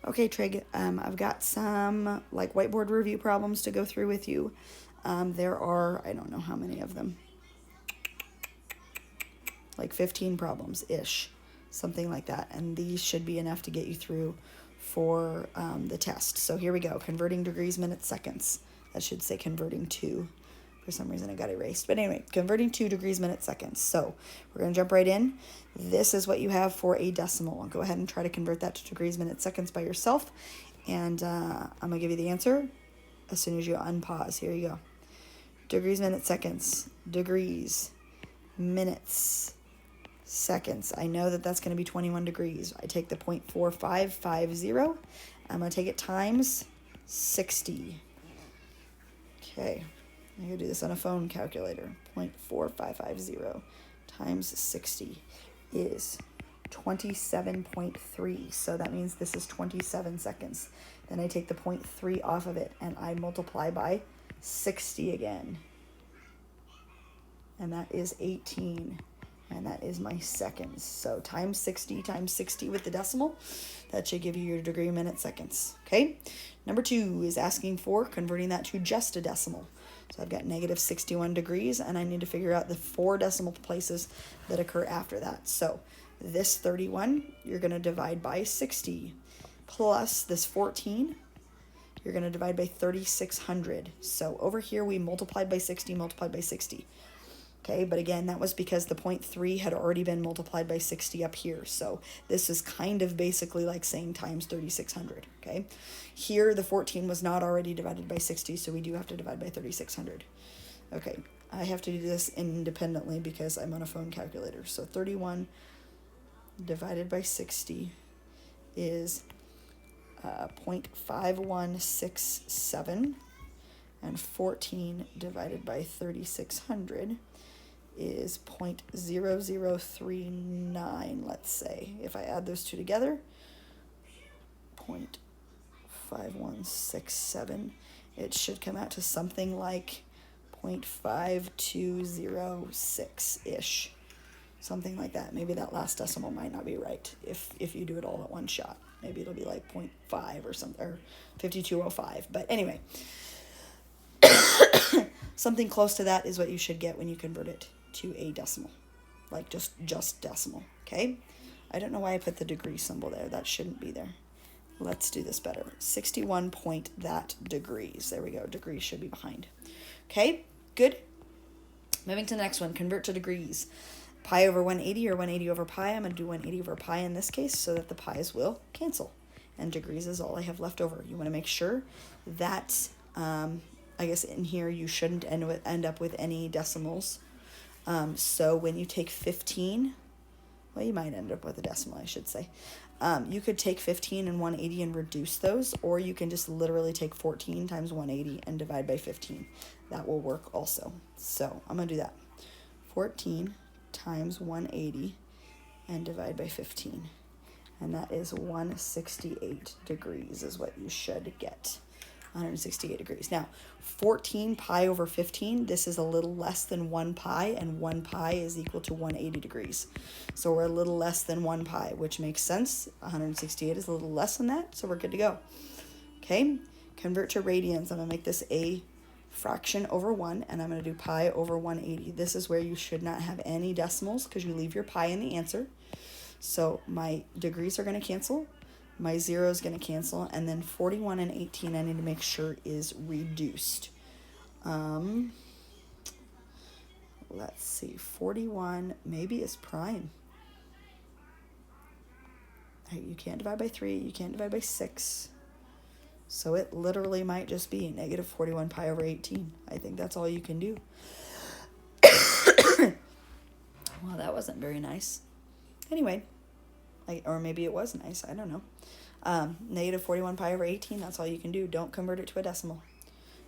Okay, Trig, I've got some like whiteboard review problems to go through with you. There are, I don't know how many of them, like 15 problems-ish, something like that. And these should be enough to get you through for the test. So here we go, converting degrees, minutes, seconds. That should say converting to. For some reason, it got erased. But anyway, converting to degrees, minutes, seconds. So we're going to jump right in. This is what you have for a decimal. I'll go ahead and try to convert that to degrees, minutes, seconds by yourself. And I'm going to give you the answer as soon as you unpause. Here you go. Degrees, minutes, seconds. Degrees, minutes, seconds. I know that that's going to be 21 degrees. I take the 0.4550. I'm going to take it times 60. Okay. I'm going to do this on a phone calculator. 0.4550 times 60 is 27.3. So that means this is 27 seconds. Then I take the 0.3 off of it and I multiply by 60 again. And that is 18. And that is my seconds. So times 60 with the decimal. That should give you your degree, minutes, seconds. Okay? Number 2 is asking for converting that to just a decimal. So I've got negative 61 degrees, and I need to figure out the 4 decimal places that occur after that. So this 31, you're going to divide by 60, plus this 14, you're going to divide by 3,600. So over here, we multiplied by 60, multiplied by 60. Okay, but again, that was because the 0.3 had already been multiplied by 60 up here. So this is kind of basically like saying times 3,600, okay? Here, the 14 was not already divided by 60, so we do have to divide by 3,600. Okay, I have to do this independently because I'm on a phone calculator. So 31 divided by 60 is 0.5167, and 14 divided by 3,600 is 0.0039, let's say. If I add those two together, 0.5167, it should come out to something like 0.5206-ish. Something like that. Maybe that last decimal might not be right if you do it all at one shot. Maybe it'll be like 0.5 or something, or 5205. But anyway, something close to that is what you should get when you convert it to a decimal, like just decimal. Okay, I don't know why I put the degree symbol there. That shouldn't be there. Let's do this better. 61 point that degrees. There we go. Degrees should be behind. Okay, good. Moving to the next one. Convert to degrees. Pi over 180 or 180 over pi. I'm going to do 180 over pi in this case so that the pi's will cancel. And degrees is all I have left over. You want to make sure that, I guess in here you shouldn't end up with any decimals. So when you take 15, well, you might end up with a decimal, I should say. You could take 15 and 180 and reduce those, or you can just literally take 14 times 180 and divide by 15. That will work also. So I'm going to do that. 14 times 180 and divide by 15. And that is 168 degrees is what you should get. 168 degrees. Now, 14 pi over 15, this is a little less than 1 pi, and 1 pi is equal to 180 degrees. So we're a little less than 1 pi, which makes sense. 168 is a little less than that, so we're good to go. Okay, convert to radians. I'm going to make this a fraction over 1, and I'm going to do pi over 180. This is where you should not have any decimals because you leave your pi in the answer. So my degrees are going to cancel. My 0 is going to cancel, and then 41 and 18 I need to make sure is reduced. Let's see, 41 maybe is prime. You can't divide by 3, you can't divide by 6. So it literally might just be negative 41 pi over 18. I think that's all you can do. Well, that wasn't very nice. Anyway, or maybe it was nice, I don't know. Negative 41 pi over 18, that's all you can do. Don't convert it to a decimal.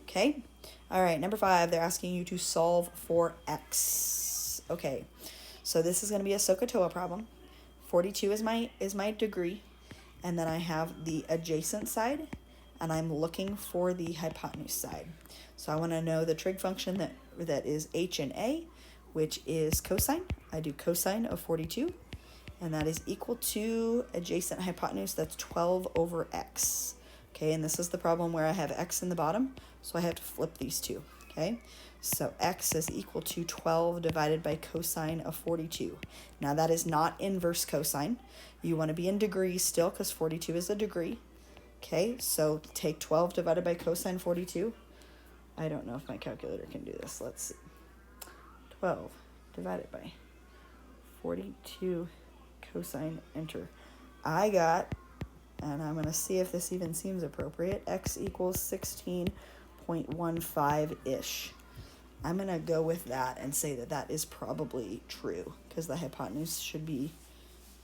Okay? All right, number 5, they're asking you to solve for x. Okay, so this is going to be a SOHCAHTOA problem. 42 is my degree, and then I have the adjacent side, and I'm looking for the hypotenuse side. So I want to know the trig function that is h and a, which is cosine. I do cosine of 42. and that is equal to adjacent hypotenuse, that's 12 over x. Okay, and this is the problem where I have x in the bottom, so I have to flip these two. Okay, so x is equal to 12 divided by cosine of 42. Now that is not inverse cosine. You want to be in degrees still because 42 is a degree. Okay, so take 12 divided by cosine 42. I don't know if my calculator can do this. Let's see. 12 divided by 42 cosine, enter. I got, and I'm going to see if this even seems appropriate, x equals 16.15-ish. I'm going to go with that and say that that is probably true because the hypotenuse should be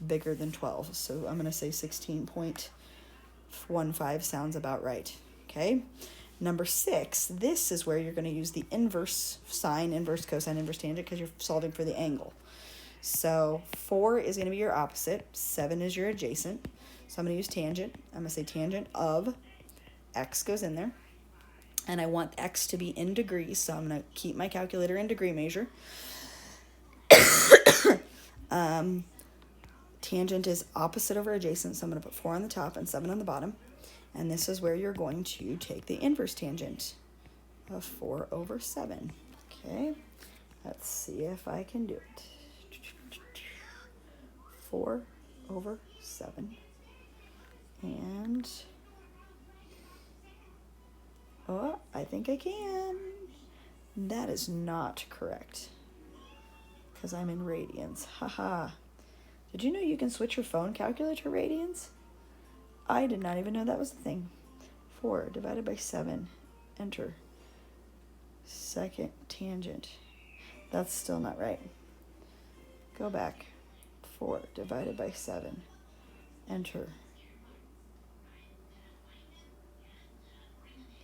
bigger than 12. So I'm going to say 16.15 sounds about right. Okay. Number 6, this is where you're going to use the inverse sine, inverse cosine, inverse tangent because you're solving for the angle. So 4 is going to be your opposite, 7 is your adjacent. So I'm going to use tangent. I'm going to say tangent of x goes in there. And I want x to be in degrees, so I'm going to keep my calculator in degree measure. Tangent is opposite over adjacent, so I'm going to put 4 on the top and 7 on the bottom. And this is where you're going to take the inverse tangent of 4 over 7. Okay, let's see if I can do it. 4 over 7. And, oh, I think I can. That is not correct because I'm in radians. Haha. Did you know you can switch your phone calculator to radians? I did not even know that was a thing. 4 divided by 7, enter. Second tangent. That's still not right. Go back. 4 divided by 7, enter.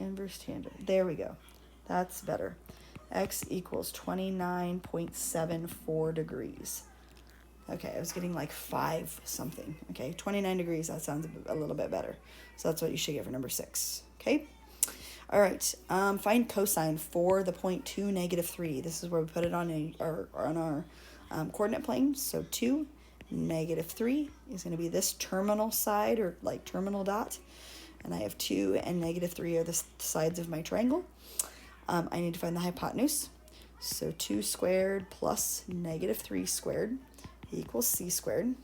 Inverse tangent. There we go. That's better. X equals 29.74 degrees. Okay, I was getting like 5 something. Okay, 29 degrees, that sounds a little bit better. So that's what you should get for number 6. Okay, all right, find cosine for the point 2, -3. This is where we put it on our coordinate plane. So 2, -3 is going to be this terminal side, or like terminal dot. And I have 2 and -3 are the sides of my triangle. I need to find the hypotenuse. So 2 squared plus -3 squared equals c squared.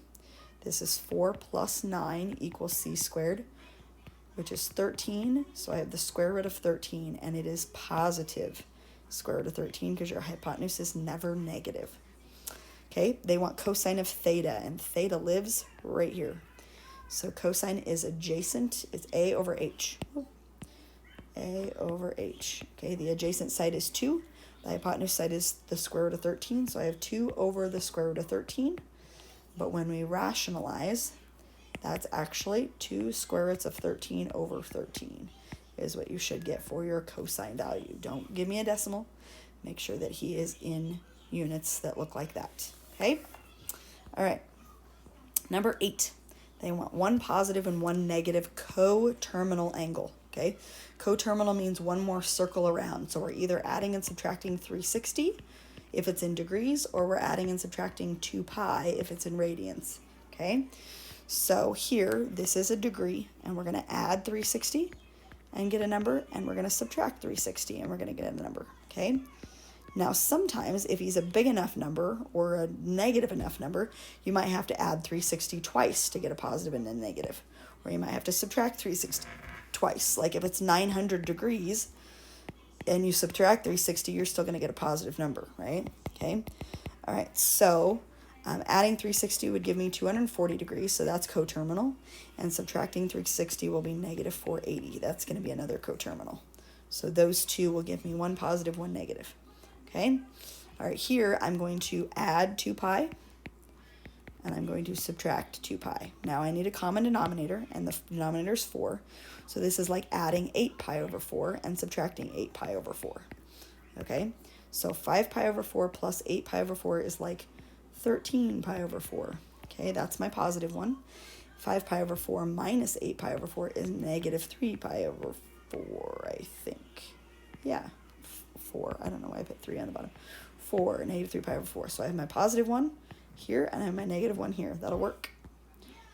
This is 4 plus 9 equals c squared, which is 13. So I have the square root of 13, and it is positive square root of 13 because your hypotenuse is never negative. Okay, they want cosine of theta, and theta lives right here. So cosine is adjacent, it's a over h. A over h. Okay, the adjacent side is 2. The hypotenuse side is the square root of 13, so I have 2 over the square root of 13. But when we rationalize, that's actually 2 square roots of 13 over 13 is what you should get for your cosine value. Don't give me a decimal. Make sure that he is in units that look like that. Okay? All right. Number 8. They want one positive and one negative coterminal angle. Okay? Coterminal means one more circle around. So we're either adding and subtracting 360 if it's in degrees, or we're adding and subtracting 2 pi if it's in radians. Okay? So here, this is a degree, and we're going to add 360 and get a number, and we're going to subtract 360 and we're going to get a number. Okay? Now, sometimes if he's a big enough number or a negative enough number, you might have to add 360 twice to get a positive and a negative. Or you might have to subtract 360 twice. Like if it's 900 degrees and you subtract 360, you're still going to get a positive number, right? Okay. All right. So adding 360 would give me 240 degrees. So that's coterminal. And subtracting 360 will be negative 480. That's going to be another coterminal. So those two will give me one positive, one negative. Okay, all right, here I'm going to add 2 pi, and I'm going to subtract 2 pi. Now I need a common denominator, and the denominator is 4. So this is like adding 8 pi over 4 and subtracting 8 pi over 4. Okay, so 5 pi over 4 plus 8 pi over 4 is like 13 pi over 4. Okay, that's my positive one. 5 pi over 4 minus 8 pi over 4 is negative 3 pi over 4, I think. Yeah. 4. I don't know why I put 3 on the bottom. 4, negative 3 pi over 4. So I have my positive one here, and I have my negative 1 here. That'll work.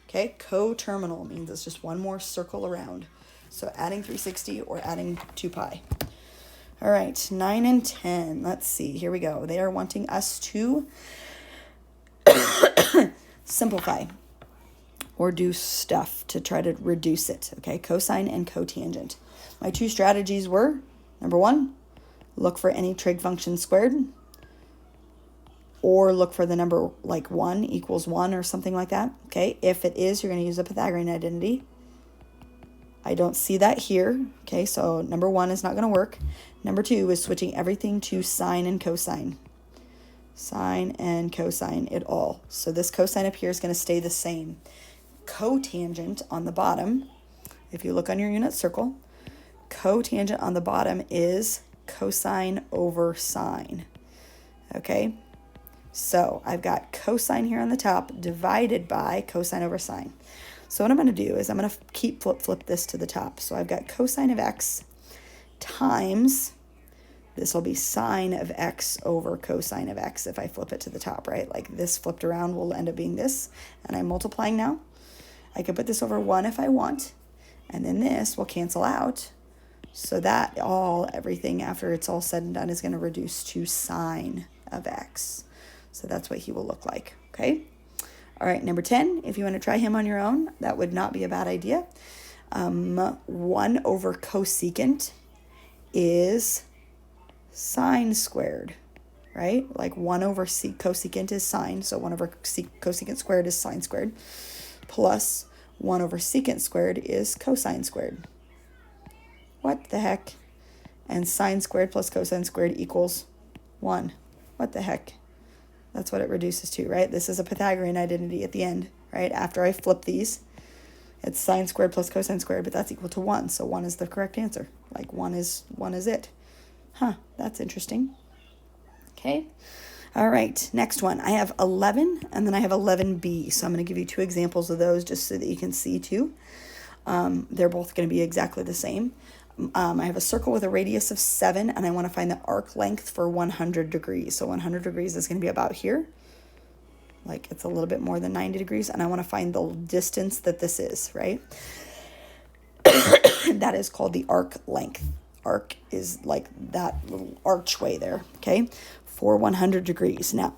Okay, coterminal means it's just one more circle around. So adding 360 or adding 2 pi. All right, 9 and 10. Let's see. Here we go. They are wanting us to simplify or do stuff to try to reduce it. Okay, cosine and cotangent. My 2 strategies were, number 1, look for any trig function squared, or look for the number like 1 equals 1 or something like that. Okay, if it is, you're going to use a Pythagorean identity. I don't see that here. Okay, so number 1 is not going to work. Number 2 is switching everything to sine and cosine. Sine and cosine it all. So this cosine up here is going to stay the same. Cotangent on the bottom, if you look on your unit circle, cotangent on the bottom is cosine over sine. Okay, so I've got cosine here on the top divided by cosine over sine. So what I'm going to do is I'm going to keep flip this to the top. So I've got cosine of x times, this will be sine of x over cosine of x if I flip it to the top, right? Like this flipped around will end up being this, and I'm multiplying now. I could put this over 1 if I want, and then this will cancel out. So that everything after it's all said and done is going to reduce to sine of x. So that's what he will look like, okay? All right, number 10, if you want to try him on your own, that would not be a bad idea. 1 over cosecant is sine squared, right? Like 1 over cosecant is sine, so 1 over cosecant squared is sine squared, plus 1 over secant squared is cosine squared. What the heck? And sine squared plus cosine squared equals 1. What the heck? That's what it reduces to, right? This is a Pythagorean identity at the end, right? After I flip these, it's sine squared plus cosine squared, but that's equal to 1. So 1 is the correct answer. Like 1 is it. Huh, that's interesting. Okay. All right, next one. I have 11, and then I have 11b. So I'm going to give you 2 examples of those just so that you can see too. They're both going to be exactly the same. I have a circle with a radius of 7, and I want to find the arc length for 100 degrees. So 100 degrees is going to be about here. Like it's a little bit more than 90 degrees, and I want to find the distance that this is, right? That is called the arc length. Arc is like that little archway there, okay, for 100 degrees. Now,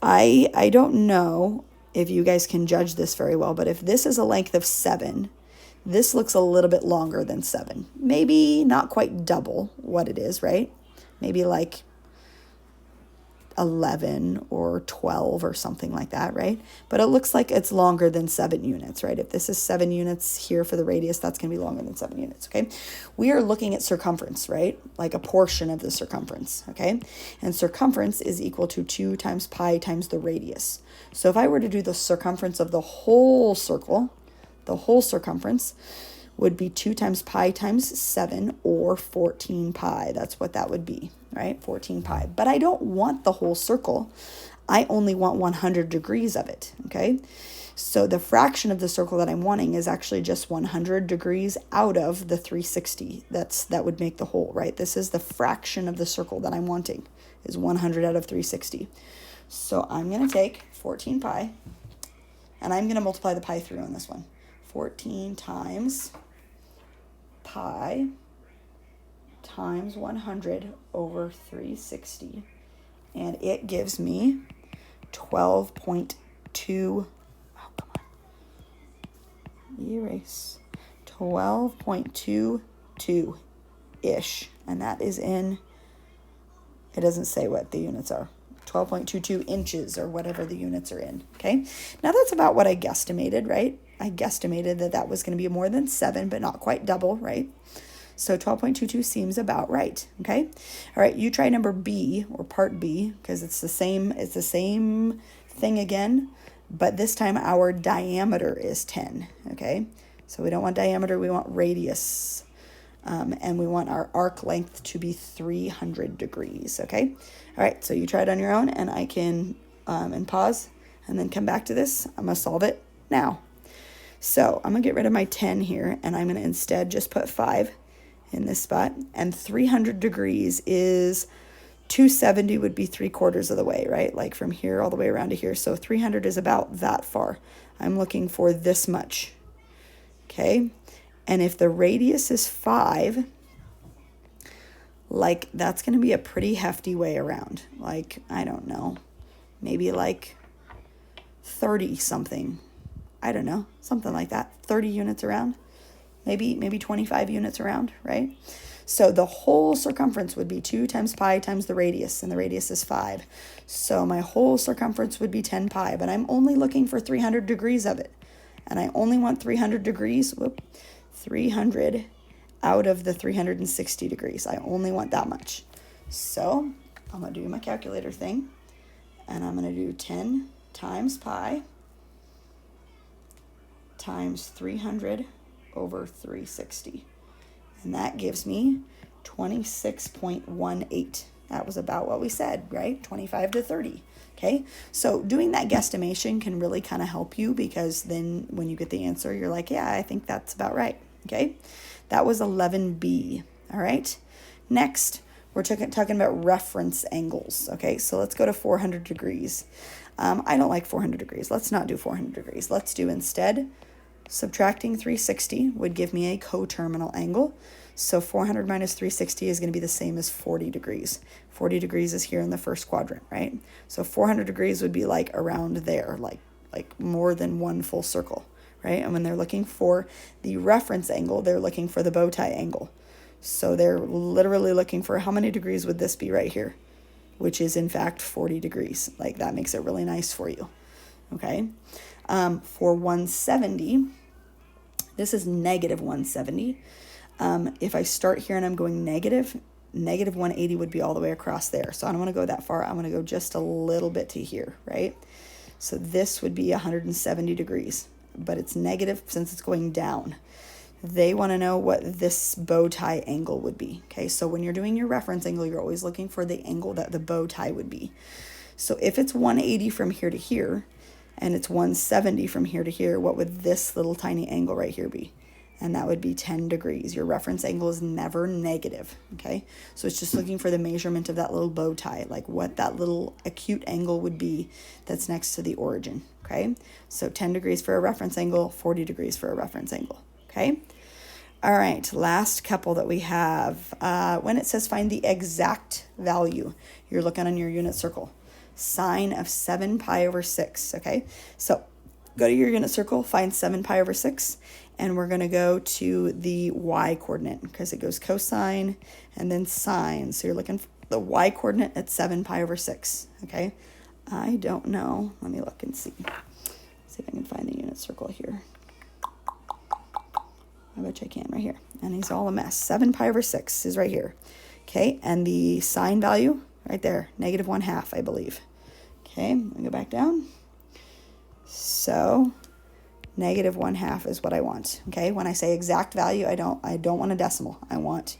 I don't know if you guys can judge this very well, but if this is a length of 7, this looks a little bit longer than 7. Maybe not quite double what it is, right? Maybe like 11 or 12 or something like that, right? But it looks like it's longer than 7 units, right? If this is 7 units here for the radius, that's going to be longer than 7 units, okay? We are looking at circumference, right? Like a portion of the circumference, okay? And circumference is equal to 2 times pi times the radius. So if I were to do the circumference of the whole circle, the whole circumference would be 2 times pi times 7 or 14 pi. That's what that would be, right? 14 pi. But I don't want the whole circle. I only want 100 degrees of it, okay? So the fraction of the circle that I'm wanting is actually just 100 degrees out of the 360. That would make the whole, right? This is the fraction of the circle that I'm wanting, is 100 out of 360. So I'm going to take 14 pi, and I'm going to multiply the pi through on this one. 14 times pi times 100 over 360. And it gives me 12.2, oh, come on, erase, 12.22-ish. And that is in, it doesn't say what the units are. 12.22 inches or whatever the units are in, okay? Now that's about what I guesstimated, right? I guesstimated that that was going to be more than 7, but not quite double, right? So 12.22 seems about right, okay? All right, you try number B, or part B, because it's the same thing again, but this time our diameter is 10, okay? So we don't want diameter, we want radius, and we want our arc length to be 300 degrees, okay? All right, so you try it on your own, and I can and pause, and then come back to this. I'm going to solve it now. So I'm going to get rid of my 10 here, and I'm going to instead just put 5 in this spot. And 300 degrees is 270 would be 3/4 of the way, right? Like from here all the way around to here. So 300 is about that far. I'm looking for this much, okay? And if the radius is 5, like that's going to be a pretty hefty way around. Like, I don't know, maybe like 30 something. I don't know, something like that. 30 units around, maybe 25 units around, right? So the whole circumference would be 2 times pi times the radius, and the radius is 5. So my whole circumference would be 10 pi, but I'm only looking for 300 degrees of it. And I only want 300 degrees, 300 out of the 360 degrees. I only want that much. So I'm going to do my calculator thing, and I'm going to do 10 times pi times 300 over 360. And that gives me 26.18. That was about what we said, right? 25 to 30. Okay, so doing that guesstimation can really kind of help you, because then when you get the answer, you're like, yeah, I think that's about right. Okay, that was 11B. All right, next, we're talking about reference angles. Okay, so let's go to 400 degrees. I don't like 400 degrees. Let's not do 400 degrees. Let's do instead, subtracting 360 would give me a coterminal angle. So 400 minus 360 is going to be the same as 40 degrees. 40 degrees is here in the first quadrant, right? So 400 degrees would be like around there, like more than one full circle, right? And when they're looking for the reference angle, they're looking for the bow tie angle. So they're literally looking for how many degrees would this be right here, which is in fact 40 degrees. Like that makes it really nice for you, okay? For 170, this is negative 170. If I start here and I'm going negative 180 would be all the way across there. So I don't want to go that far. I'm going to go just a little bit to here, right? So this would be 170 degrees, but it's negative since it's going down. They want to know what this bow tie angle would be. Okay, so when you're doing your reference angle, you're always looking for the angle that the bow tie would be. So if it's 180 from here to here, and it's 170 from here to here, what would this little tiny angle right here be? And that would be 10 degrees. Your reference angle is never negative, okay? So it's just looking for the measurement of that little bow tie, like what that little acute angle would be that's next to the origin, okay? So 10 degrees for a reference angle, 40 degrees for a reference angle, okay? All right, last couple that we have. When it says find the exact value, you're looking on your unit circle. Sine of 7 pi over 6, okay? So go to your unit circle, find 7 pi over 6, and we're going to go to the y coordinate because it goes cosine and then sine. So you're looking for the y coordinate at 7 pi over 6, okay? I don't know. Let me look and see. See if I can find the unit circle here. I bet you I can right here. And he's all a mess. 7 pi over 6 is right here, okay? And the sine value right there, negative 1/2, I believe. Okay, let me go back down. So negative 1/2 is what I want. Okay, when I say exact value, I don't want a decimal. I want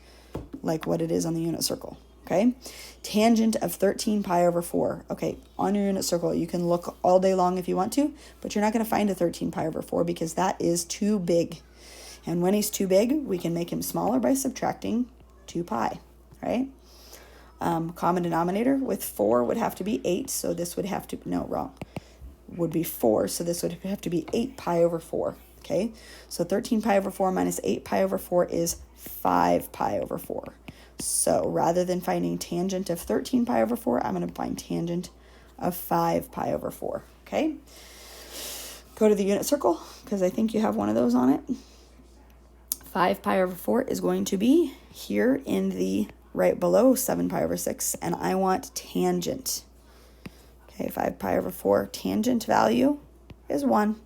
like what it is on the unit circle. Okay, tangent of 13 pi over 4. Okay, on your unit circle, you can look all day long if you want to, but you're not going to find a 13 pi over 4 because that is too big. And when he's too big, we can make him smaller by subtracting 2 pi, right? Common denominator with 4 would have to be 8, so this would have to, no, wrong, would be 4, so this would have to be 8 pi over 4, okay? So 13 pi over 4 minus 8 pi over 4 is 5 pi over 4. So rather than finding tangent of 13 pi over 4, I'm going to find tangent of 5 pi over 4, okay? Go to the unit circle, because I think you have one of those on it. 5 pi over 4 is going to be here in the right below 7 pi over 6, and I want tangent. Okay, 5 pi over 4, tangent value is 1.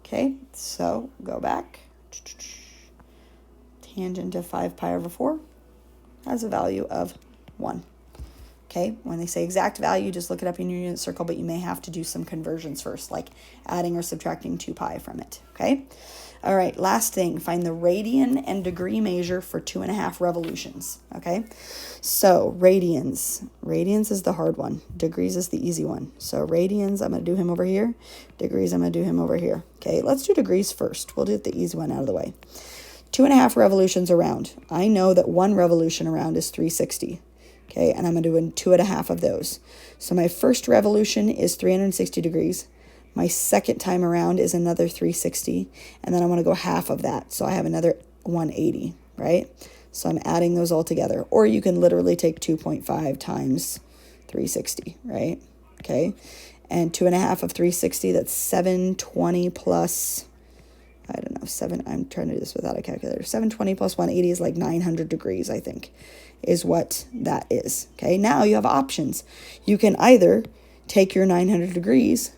Okay, so go back. Tangent of 5 pi over 4 has a value of 1. Okay, when they say exact value, just look it up in your unit circle, but you may have to do some conversions first, like adding or subtracting 2 pi from it, okay? All right, last thing, find the radian and degree measure for 2.5 revolutions, okay? So radians is the hard one. Degrees is the easy one. So radians, I'm going to do him over here. Degrees, I'm going to do him over here. Okay, let's do degrees first. We'll do the easy one out of the way. 2.5 revolutions around. I know that 1 revolution around is 360. Okay, and I'm doing 2.5 of those. So my first revolution is 360 degrees. My second time around is another 360, and then I want to go half of that. So I have another 180, right? So I'm adding those all together. Or you can literally take 2.5 times 360, right? Okay, and 2.5 of 360, that's 720 plus, I don't know, I'm trying to do this without a calculator. 720 plus 180 is like 900 degrees, I think, is what that is. Okay, now you have options. You can either take your 900 degrees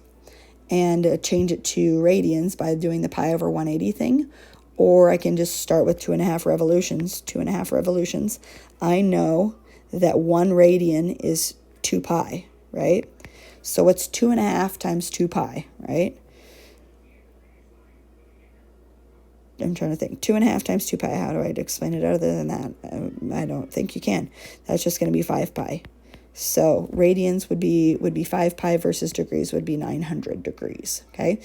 and change it to radians by doing the pi over 180 thing, or I can just start with 2.5 revolutions. 2.5 revolutions. I know that 1 radian is 2 pi, right? So it's 2.5 times 2 pi, right? I'm trying to think. 2.5 times 2 pi. How do I explain it other than that? I don't think you can. That's just going to be 5 pi. So radians would be 5 pi versus degrees would be 900 degrees. Okay.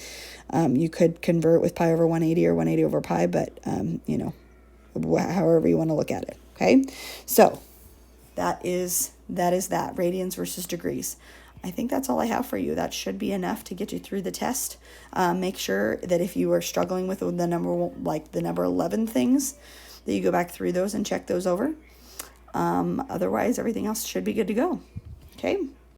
You could convert with pi over 180 or 180 over pi, but you know, however you want to look at it. Okay. So that is that radians versus degrees. I think that's all I have for you. That should be enough to get you through the test. Make sure that if you are struggling with the number 11 things, that you go back through those and check those over. Otherwise, everything else should be good to go. Okay.